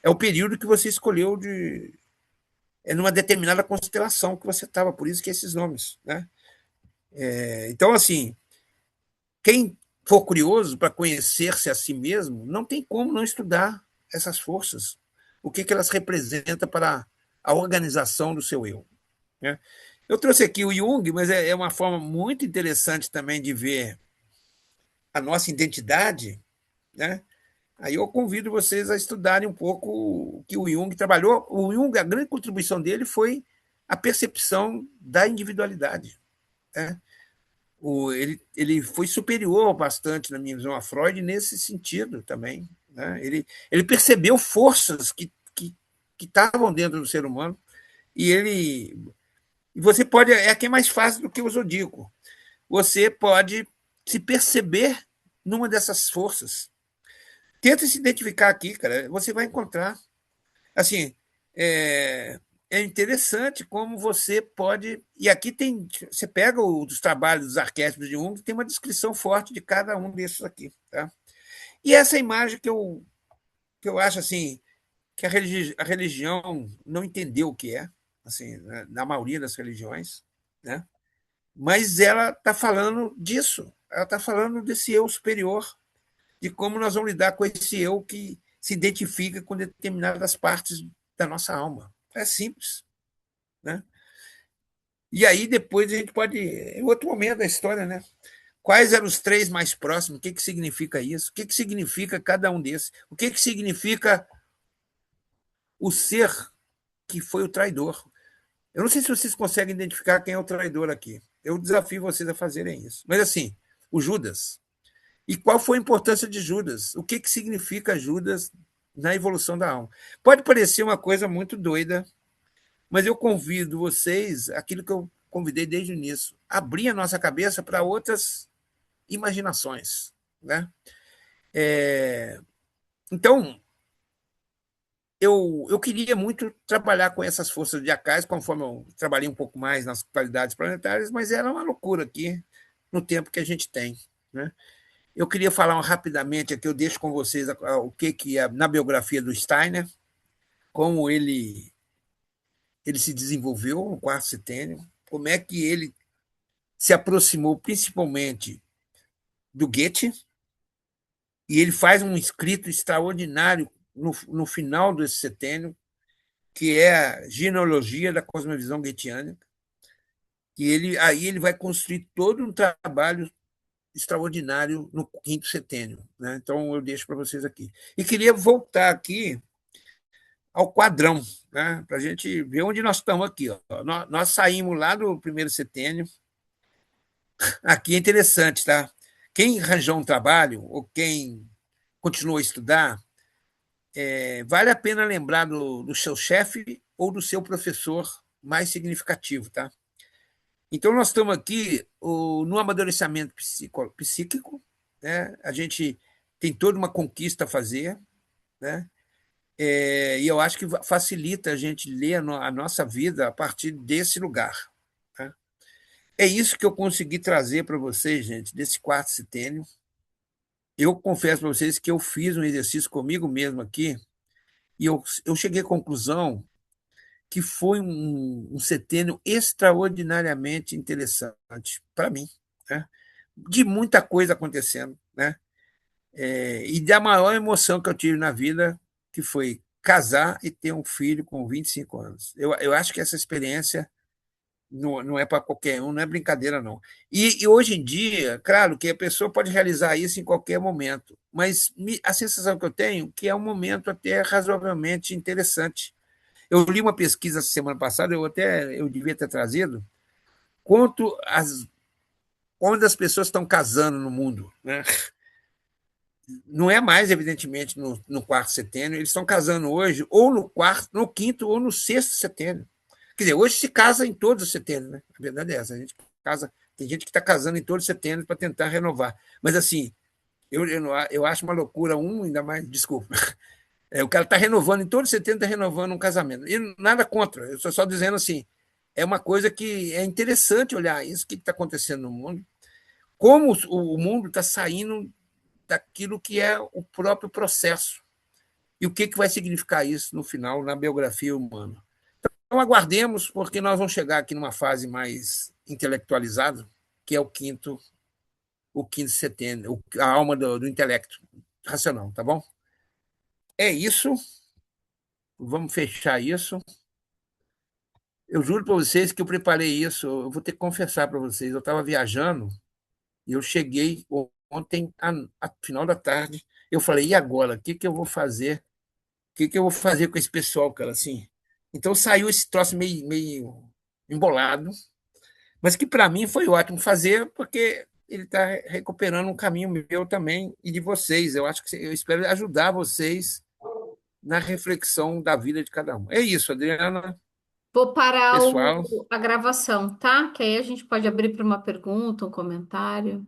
É o período que você escolheu numa determinada constelação que você estava, por isso que esses nomes. Né? Então, assim, quem for curioso para conhecer-se a si mesmo, não tem como não estudar essas forças, o que elas representam para a organização do seu eu. Né? Eu trouxe aqui o Jung, mas é uma forma muito interessante também de ver a nossa identidade, né? Aí eu convido vocês a estudarem um pouco o que o Jung trabalhou. O Jung, a grande contribuição dele foi a percepção da individualidade. Né? Ele foi superior bastante, na minha visão, a Freud nesse sentido também. Né? Ele percebeu forças que estavam dentro do ser humano e e você pode, é aqui é mais fácil do que o Zodíaco. Você pode se perceber numa dessas forças. Tenta se identificar aqui, cara, você vai encontrar. Assim, é interessante como você pode. E aqui tem. Você pega os trabalhos dos arquétipos de Jung, tem uma descrição forte de cada um desses aqui. Tá? E essa imagem que eu acho assim, que a religião não entendeu o que é, assim, na maioria das religiões, né? Mas ela está falando disso. Ela está falando desse eu superior, de como nós vamos lidar com esse eu que se identifica com determinadas partes da nossa alma. É simples. Né? E aí depois a gente pode, em outro momento da história, né? Quais eram os três mais próximos? O que significa isso? O que significa cada um desses? O que significa o ser que foi o traidor? Eu não sei se vocês conseguem identificar quem é o traidor aqui. Eu desafio vocês a fazerem isso. Mas assim, o Judas. E qual foi a importância de Judas? O que significa Judas na evolução da alma? Pode parecer uma coisa muito doida, mas eu convido vocês, aquilo que eu convidei desde o início, abrir a nossa cabeça para outras imaginações. Né? Então, eu queria muito trabalhar com essas forças zodiacais, conforme eu trabalhei um pouco mais nas qualidades planetárias, mas era uma loucura aqui no tempo que a gente tem. Né? Eu queria falar rapidamente aqui, eu deixo com vocês o que é na biografia do Steiner, como ele se desenvolveu no quarto setênio, como é que ele se aproximou principalmente do Goethe, e ele faz um escrito extraordinário no final desse setênio, que é a genealogia da cosmovisão goetheana, que aí ele vai construir todo um trabalho extraordinário no quinto setênio. Né? Então, eu deixo para vocês aqui. E queria voltar aqui ao quadrão, né? Para a gente ver onde nós estamos aqui. Ó. Nós saímos lá do primeiro setênio. Aqui é interessante, tá? Quem arranjou um trabalho ou quem continuou a estudar, vale a pena lembrar do seu chefe ou do seu professor mais significativo, tá? Então, nós estamos aqui no amadurecimento psíquico, né? A gente tem toda uma conquista a fazer, né? E eu acho que facilita a gente ler a nossa vida a partir desse lugar. Tá? É isso que eu consegui trazer para vocês, gente, desse quarto setênio. Eu confesso para vocês que eu fiz um exercício comigo mesmo aqui e eu cheguei à conclusão que foi um setênio extraordinariamente interessante para mim, né? De muita coisa acontecendo, né? E da maior emoção que eu tive na vida, que foi casar e ter um filho com 25 anos. Eu acho que essa experiência não é para qualquer um, não é brincadeira, não. E hoje em dia, claro que a pessoa pode realizar isso em qualquer momento, mas a sensação que eu tenho é que é um momento até razoavelmente interessante. Eu li uma pesquisa semana passada, eu devia ter trazido, quando as pessoas estão casando no mundo. Né? Não é mais, evidentemente, no quarto setênio, eles estão casando hoje ou no quarto, no quinto ou no sexto setênio. Quer dizer, hoje se casa em todos os setênios, né? A verdade é essa. A gente casa, tem gente que está casando em todos os setênios para tentar renovar. Mas, assim, eu acho uma loucura, ainda mais, desculpa. O cara está renovando, em todos os setênios está renovando um casamento. E nada contra, eu estou só dizendo assim, é uma coisa que é interessante olhar isso, o que está acontecendo no mundo, como o mundo está saindo daquilo que é o próprio processo. E o que vai significar isso no final, na biografia humana. Então, aguardemos, porque nós vamos chegar aqui numa fase mais intelectualizada, que é o quinto setembro, a alma do intelecto racional, tá bom? É isso, vamos fechar isso. Eu juro para vocês que eu preparei isso, eu vou ter que confessar para vocês, eu estava viajando e eu cheguei ontem, final da tarde, eu falei, e agora? O que que eu vou fazer? O que que eu vou fazer com esse pessoal, cara, assim? Então saiu esse troço meio embolado, mas que para mim foi ótimo fazer, porque ele está recuperando um caminho meu também e de vocês. Eu acho que eu espero ajudar vocês na reflexão da vida de cada um. É isso, Adriana, Vou parar pessoal. a gravação, tá? Que aí a gente pode abrir para uma pergunta, um comentário.